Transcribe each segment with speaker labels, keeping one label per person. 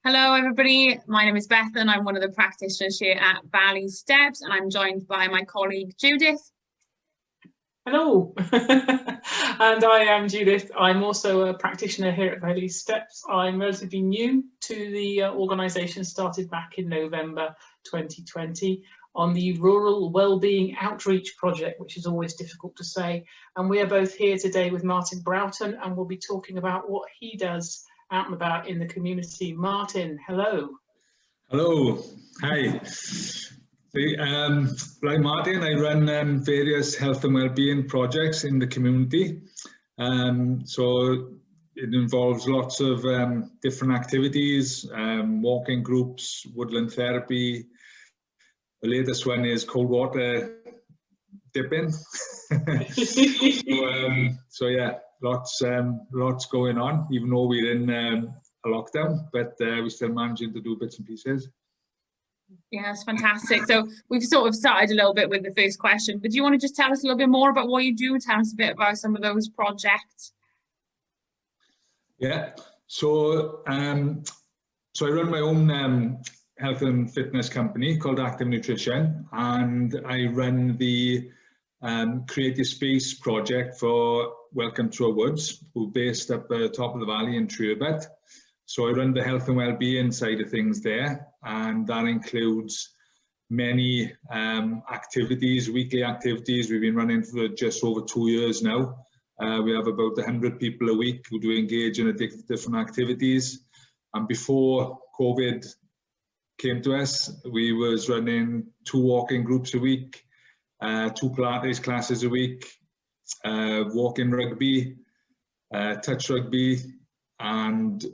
Speaker 1: Hello everybody, my name is Bethan. I'm one of the practitioners here at Valley Steps and I'm joined by my colleague Judith.
Speaker 2: Hello, and I am Judith. I'm also a practitioner here at Valley Steps. I'm relatively new to the organisation, started back in November 2020 on the Rural Wellbeing Outreach Project, which is always difficult to say. And we are both here today with Martyn Broughton and we'll be talking about what he does out and about in the community. Martyn, hello.
Speaker 3: Hello, hi. Like Martyn, I run various health and wellbeing projects in the community. So it involves lots of different activities, walking groups, woodland therapy. The latest one is cold water dipping. So yeah, lots going on, even though we're in a lockdown, but we're still managing to do bits and pieces.
Speaker 1: Yeah, that's fantastic. So we've sort of started a little bit with the first question, but do you want to just tell us a little bit more about what you do? Tell us a bit about some of those projects.
Speaker 3: Yeah, so I run my own health and fitness company called Active Nutrition, and I run the Creative Space project for Welcome to Our Woods, who are based up at the top of the valley in Turbot. So I run the health and wellbeing side of things there, and that includes many activities, weekly activities. We've been running for just over 2 years now. We have about 100 people a week who do engage in different activities. And before COVID came to us, we was running 2 walking groups a week, 2 Pilates classes a week, walking rugby, touch rugby, and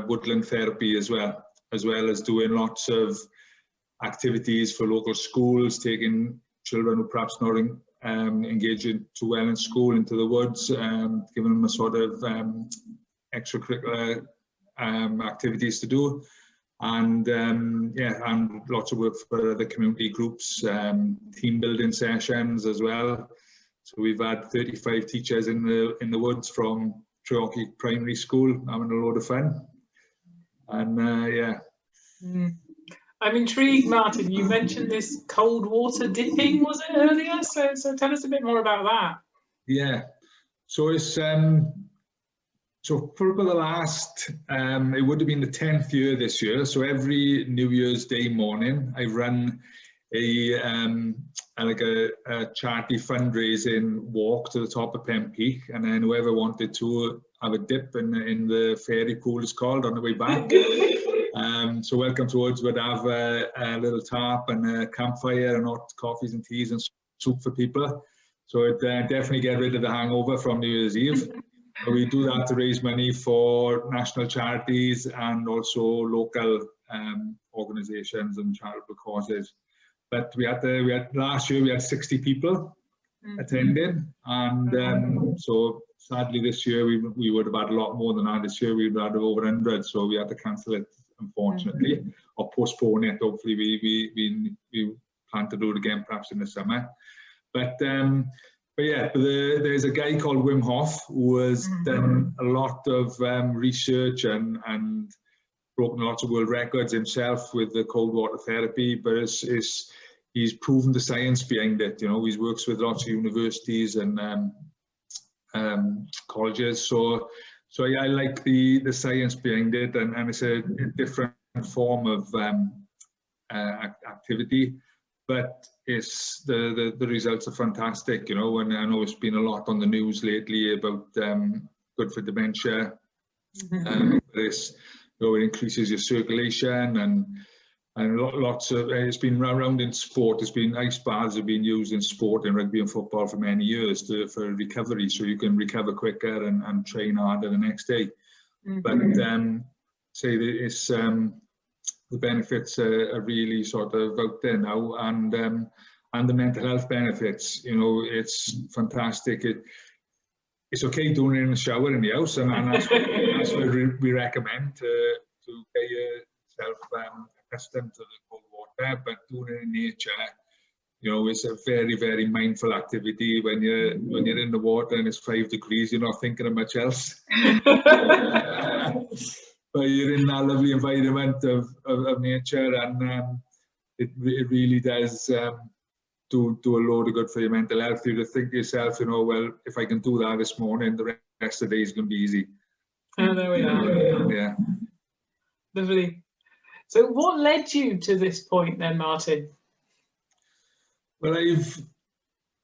Speaker 3: woodland therapy as well as doing lots of activities for local schools, taking children who perhaps not engaging too well in school into the woods, giving them a sort of extracurricular activities to do, and yeah, and lots of work for the community groups, team building sessions as well. So we've had 35 teachers in the woods from Treorchy Primary School having a load of fun, and yeah.
Speaker 2: I'm intrigued, Martyn. You mentioned this cold water dipping, was it earlier? So tell us a bit more about that.
Speaker 3: Yeah, so it's so for about the last it would have been the 10th year this year. So every New Year's Day morning, I run a charity fundraising walk to the top of Pen Peak, and then whoever wanted to have a dip in the fairy pool, is called, on the way back. So Welcome to Woods would have a little tarp and a campfire and hot coffees and teas and soup for people. So it definitely get rid of the hangover from New Year's Eve. We do that to raise money for national charities and also local organisations and charitable causes. But last year we had 60 people attending, and so sadly this year we would have had a lot more than that. This year we would have had over 100, so we had to cancel it, unfortunately, or postpone it. Hopefully we plan to do it again perhaps in the summer. But yeah, there's a guy called Wim Hof who has done a lot of research and broken lots of world records himself with the cold water therapy, but he's proven the science behind it. You know, he works with lots of universities and colleges. So yeah, I like the science behind it, and it's a different form of activity, but it's the results are fantastic. You know, and I know it's been a lot on the news lately about good for dementia. It increases your circulation and lots of, it's been around in sport. It's been, ice baths have been used in sport, in rugby and football for many years for recovery, so you can recover quicker and train harder the next day. But say that it's the benefits are really sort of out there now, and the mental health benefits. You know, it's fantastic. It's okay doing it in the shower in the house, and that's what we recommend to get yourself accustomed to the cold water. But doing it in nature, you know, it's a very, very mindful activity. When you're in the water and it's 5 degrees, you're not thinking of much else. you're in that lovely environment of nature, and it really does do a load of good for your mental health. You just think to yourself, you know, well, if I can do that this morning, the rest of the day is going to be easy.
Speaker 2: Oh, there we are.
Speaker 3: Yeah.
Speaker 2: Lovely. So what led you to this point then, Martyn?
Speaker 3: Well, I've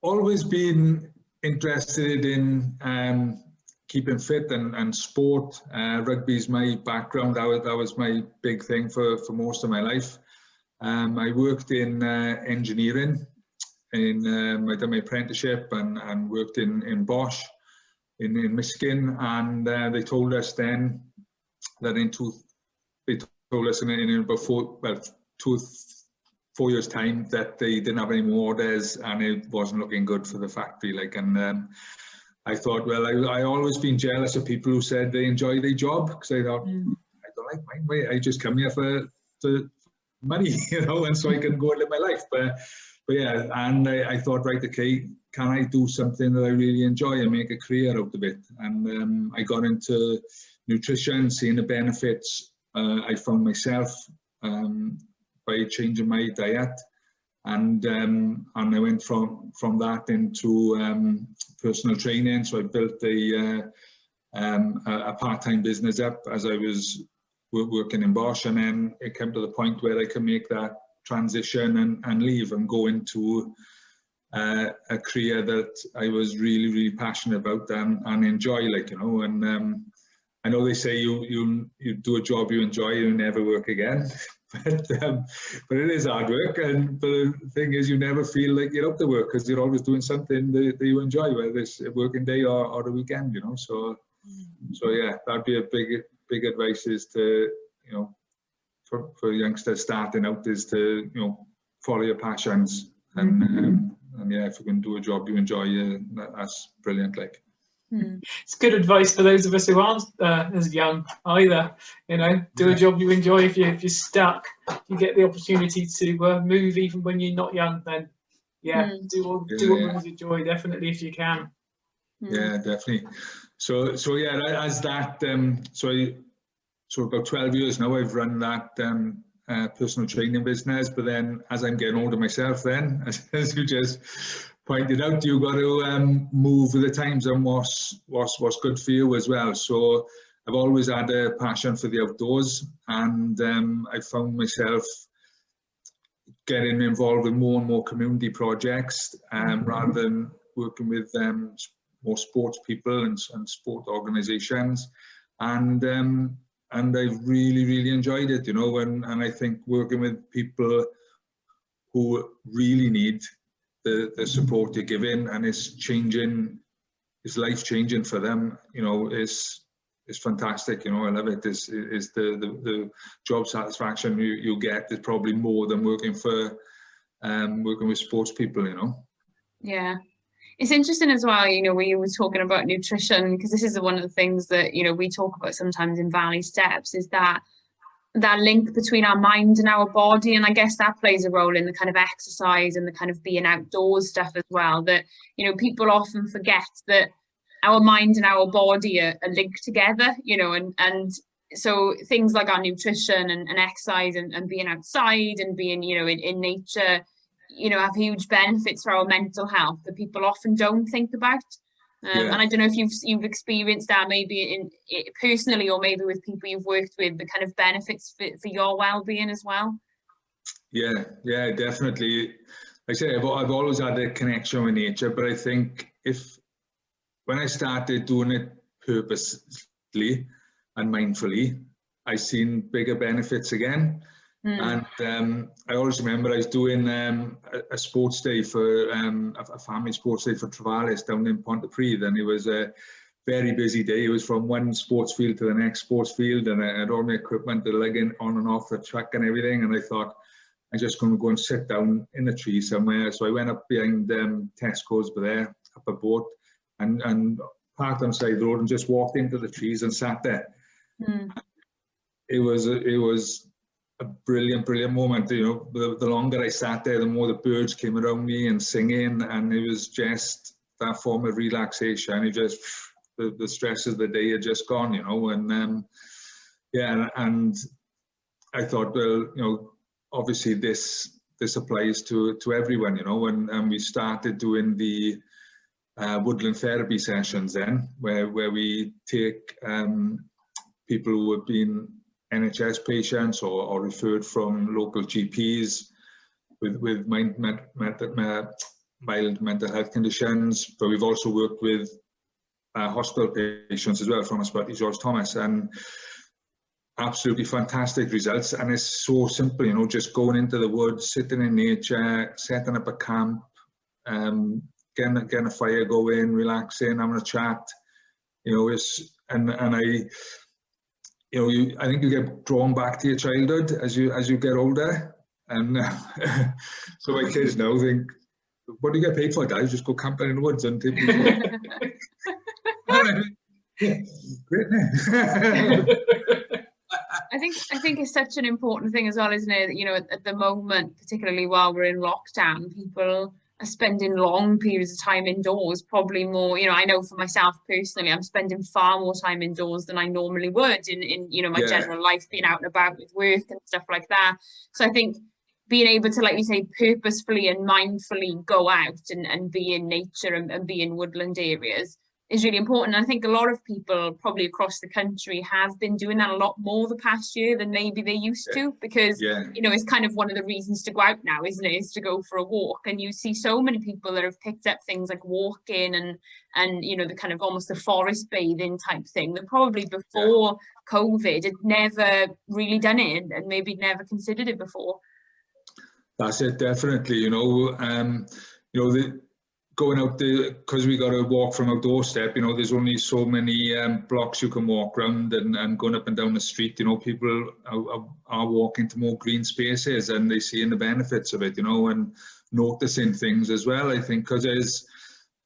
Speaker 3: always been interested in keeping fit and sport. Rugby's my background. That was my big thing for most of my life. I worked in engineering. I did my apprenticeship and worked in Bosch in Michigan, and they told us then that in about 4 years' time that they didn't have any more orders and it wasn't looking good for the factory. I thought, well, I always been jealous of people who said they enjoy their job, because I thought, I don't like mine. Wait, I just come here for money, you know, and so I can go and live my life. But yeah, and I thought, right, okay, can I do something that I really enjoy and make a career out of it? And I got into nutrition, seeing the benefits I found myself by changing my diet, and I went from that into personal training. So I built a part-time business up as I was working in Bosch, and then it came to the point where I could make that transition and leave and go into a career that I was really passionate about and enjoy, like, you know. And I know they say you do a job you enjoy, you never work again. But it is hard work, but the thing is, you never feel like you're up to work because you're always doing something that you enjoy, whether it's a working day or the weekend, you know. So yeah, that'd be a big advice, is to, you know, for youngsters starting out, is to, you know, follow your passions, and yeah, if you can do a job you enjoy, that's brilliant. Like.
Speaker 2: It's good advice for those of us who aren't as young either. You know, do a job you enjoy. If you're stuck, you get the opportunity to move even when you're not young. Then, yeah, do what brings you joy. Definitely, if you can.
Speaker 3: Yeah, definitely. So yeah, as that. So about 12 years now, I've run that personal training business. But then, as I'm getting older myself, then as you just pointed out, you've got to move with the times and what's good for you as well. So I've always had a passion for the outdoors, and I found myself getting involved in more and more community projects, rather than working with more sports people and sport organisations, and I've really enjoyed it, you know. And I think working with people who really need the support you're giving, and it's life changing for them, you know, is fantastic, you know. I love it. Is the job satisfaction you get is probably more than working with sports people, you know.
Speaker 1: Yeah, it's interesting as well, you know, when you were talking about nutrition, because this is one of the things that, you know, we talk about sometimes in Valley Steps, is that link between our mind and our body. And I guess that plays a role in the kind of exercise and the kind of being outdoors stuff as well, that, you know, people often forget that our mind and our body are linked together, you know, and so things like our nutrition and exercise and being outside and being, you know, in nature, you know, have huge benefits for our mental health that people often don't think about. And I don't know if you've experienced that, maybe personally, or maybe with people you've worked with, the kind of benefits for your well-being as well.
Speaker 3: Yeah, definitely. Like I say, I've always had a connection with nature, but I think when I started doing it purposely and mindfully, I seen bigger benefits again. And I always remember I was doing a sports day for a family sports day for Travalis down in Pontypridd, and it was a very busy day. It was from one sports field to the next sports field, and I had all my equipment, the lugging on and off the truck and everything. And I thought, I'm just going to go and sit down in the tree somewhere. So I went up behind Tesco's there, up a boat, and parked on the side of the road and just walked into the trees and sat there. It was a brilliant moment, you know. The longer I sat there, the more the birds came around me and singing, and it was just that form of relaxation. It just, the stresses of the day are just gone, you know. And Yeah, and I thought, well, you know, obviously this applies to everyone, you know, and we started doing the woodland therapy sessions then, where we take people who have been NHS patients or referred from local GPs with mild mental health conditions, but we've also worked with hospital patients as well from Ysbyty George Thomas, and absolutely fantastic results. And it's so simple, you know, just going into the woods, sitting in nature, setting up a camp, getting a fire going, relaxing, having a chat, you know. And I, you know, I think you get drawn back to your childhood as you get older. And so my kids now think, what do you get paid for, guys? Just go camping in the woods and take pictures. Yeah, great.
Speaker 1: I think it's such an important thing as well, isn't it? You know, at the moment, particularly while we're in lockdown, people are spending long periods of time indoors, probably more, you know, I know for myself personally, I'm spending far more time indoors than I normally would in you know, my general life, being out and about with work and stuff like that. So I think being able to, like you say, purposefully and mindfully go out and be in nature and be in woodland areas is really important. And I think a lot of people probably across the country have been doing that a lot more the past year than maybe they used to, because you know, it's kind of one of the reasons to go out now, isn't it, is to go for a walk. And you see so many people that have picked up things like walking and you know, the kind of almost the forest bathing type thing that probably before COVID had never really done it and maybe never considered it before.
Speaker 3: That's it, definitely. You know, going out there, because we got to walk from our doorstep, you know, there's only so many blocks you can walk around, and going up and down the street, you know, people are walking to more green spaces and they seeing the benefits of it, you know, and noticing things as well. I think because there's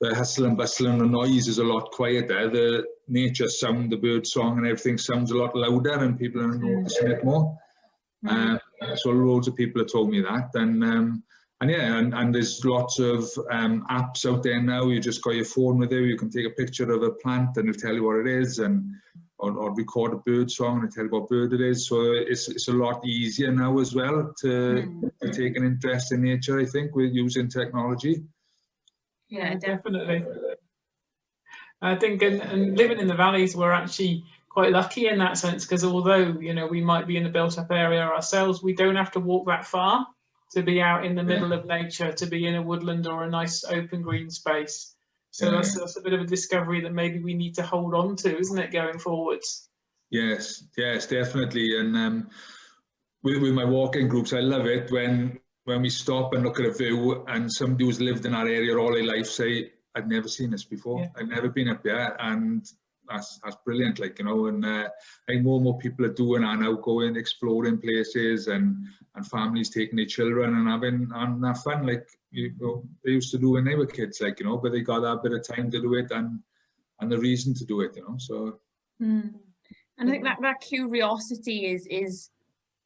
Speaker 3: the hustle and bustle and the noise is a lot quieter, the nature sound, the bird song and everything sounds a lot louder, and people are noticing it more. So loads of people have told me that, and there's lots of apps out there now. You just got your phone with you, you can take a picture of a plant and it'll tell you what it is, or record a bird song and it'll tell you what bird it is. So it's a lot easier now as well to take an interest in nature, I think, with using technology.
Speaker 1: Yeah, definitely.
Speaker 2: I think and living in the valleys, we're actually quite lucky in that sense, because although, you know, we might be in a built-up area ourselves, we don't have to walk that far to be out in the middle of nature, to be in a woodland or a nice open green space. So that's a bit of a discovery that maybe we need to hold on to, isn't it, going forwards? Yes,
Speaker 3: definitely. And with my walking groups, I love it when we stop and look at a view and somebody who's lived in that area all their life say, I've never seen this before, I've never been up there, and that's brilliant, like, you know. And I think more and more people are doing that now, going exploring places, and families taking their children and having fun, like, you know, they used to do when they were kids, like, you know, but they got that bit of time to do it and the reason to do it, you know. So
Speaker 1: and I think that curiosity is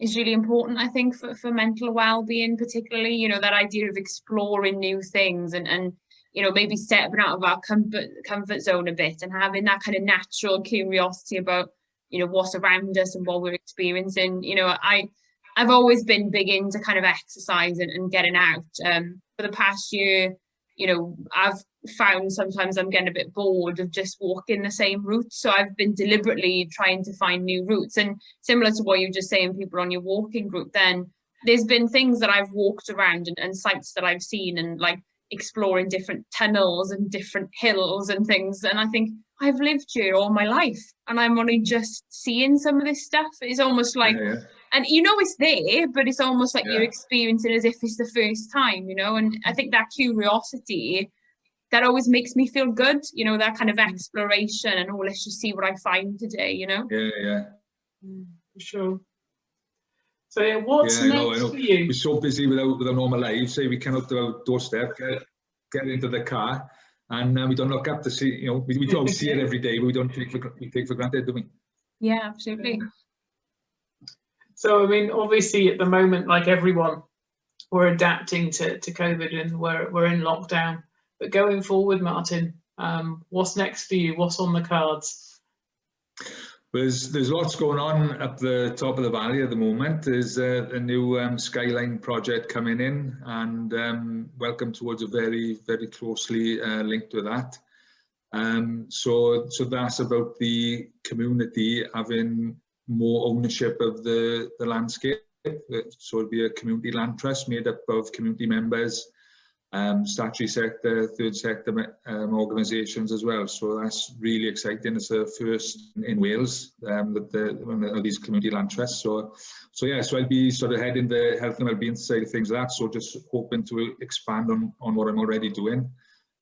Speaker 1: really important, I think, for mental well-being, particularly, you know, that idea of exploring new things and you know, maybe stepping out of our comfort zone a bit and having that kind of natural curiosity about, you know, what's around us and what we're experiencing. You know, I've always been big into kind of exercise and getting out. For the past year, you know, I've found sometimes I'm getting a bit bored of just walking the same route. So I've been deliberately trying to find new routes. And similar to what you were just saying, people on your walking group, then there's been things that I've walked around and sites that I've seen, and like exploring different tunnels and different hills and things, and I think I've lived here all my life and I'm only just seeing some of this stuff. It's almost like and you know it's there, but it's almost like you're experiencing it as if it's the first time, you know. And I think that curiosity, that always makes me feel good, you know, that kind of exploration and, oh, let's just see what I find today, you know.
Speaker 2: For sure. So what's next for you?
Speaker 3: We're so busy with our normal lives. Say we come out to our doorstep, get into the car, and we don't look up to see. You know, we don't see it every day, but we don't take for granted, do we?
Speaker 1: Yeah, absolutely.
Speaker 2: So I mean, obviously at the moment, like everyone, we're adapting to COVID and we're in lockdown. But going forward, Martyn, what's next for you? What's on the cards?
Speaker 3: There's lots going on up the top of the valley at the moment. There's a new skyline project coming in, and Welcome Towards a very, very closely linked with that. So that's about the community having more ownership of the landscape. So it'll be a community land trust made up of community members, statutory sector, third sector organisations as well. So that's really exciting. It's the first in Wales that these community land trusts. So I'll be sort of heading the health and wellbeing side of things. So just hoping to expand on what I'm already doing.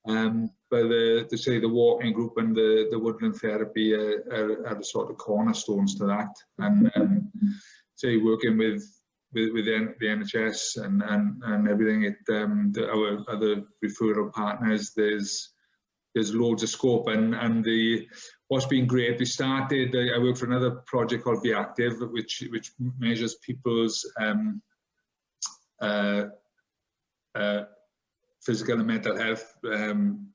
Speaker 3: But to say the walking group and the woodland therapy are the sort of cornerstones to that. And say working with the NHS and everything, our other referral partners, there's loads of scope, and what's been great, we started, I work for another project called Be Active, which measures people's physical and mental health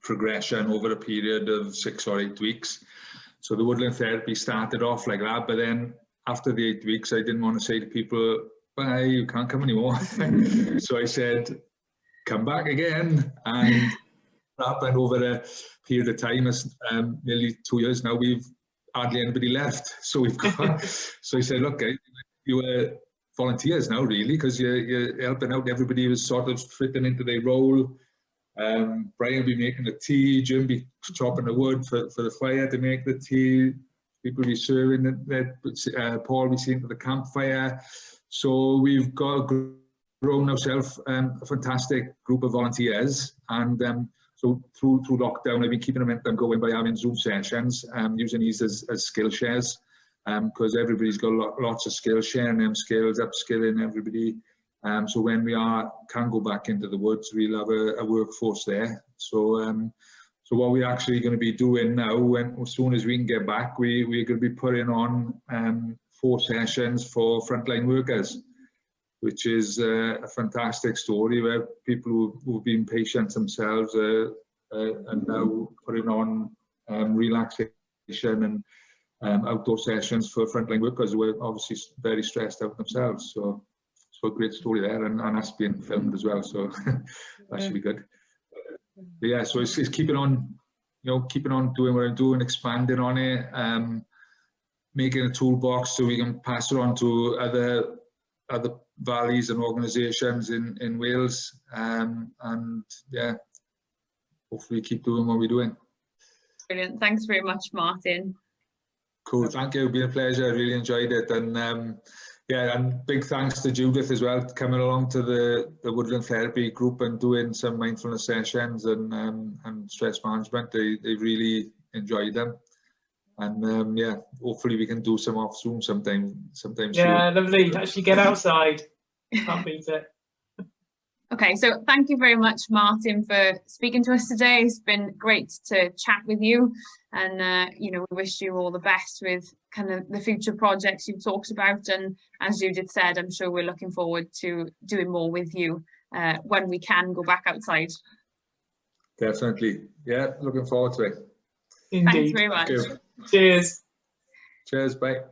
Speaker 3: progression over a period of 6 or 8 weeks. So the woodland therapy started off like that, but then after the 8 weeks, I didn't want to say to people, bye, you can't come anymore. So I said, come back again. And that happened over a period of time, nearly 2 years now, we've hardly anybody left. So we've got, so I said, look, you were volunteers now, really, because you're helping out. Everybody was sort of fitting into their role. Brian will be making the tea, Jim be chopping the wood for the fire to make the tea, people be serving it, Paul be seeing to the campfire. So we've got grown ourselves a fantastic group of volunteers, and so through lockdown I've been keeping them going by having Zoom sessions, using these as skill shares, because everybody's got lots of skills, sharing them skills, upskilling everybody. So when we can go back into the woods, we'll have a workforce there. So what we're actually going to be doing now, as soon as we can get back, we're going to be putting on 4 sessions for frontline workers, which is a fantastic story where people who've been patients themselves are now putting on relaxation and outdoor sessions for frontline workers who are obviously very stressed out themselves. So a great story there, and that's being filmed as well, so that should be good. But yeah, so it's keeping on, keeping on doing what I'm doing, expanding on it, making a toolbox so we can pass it on to other valleys and organisations in Wales, and yeah, hopefully keep doing what we're doing.
Speaker 1: Brilliant. Thanks very much, Martyn.
Speaker 3: Cool, thank you. It's been a pleasure. I really enjoyed it, and yeah, and big thanks to Judith as well, coming along to the woodland therapy group and doing some mindfulness sessions and stress management. They really enjoyed them, and yeah, hopefully we can do some off Zoom sometime soon.
Speaker 2: Yeah, lovely. Actually get outside. Can't beat it.
Speaker 1: Okay, so thank you very much, Martyn, for speaking to us today. It's been great to chat with you, and we wish you all the best with kind of the future projects you've talked about. And as Judith said, I'm sure we're looking forward to doing more with you when we can go back outside.
Speaker 3: Definitely, yeah, looking forward to it.
Speaker 2: Indeed.
Speaker 1: Thanks very much.
Speaker 2: Cheers.
Speaker 3: Cheers, bye.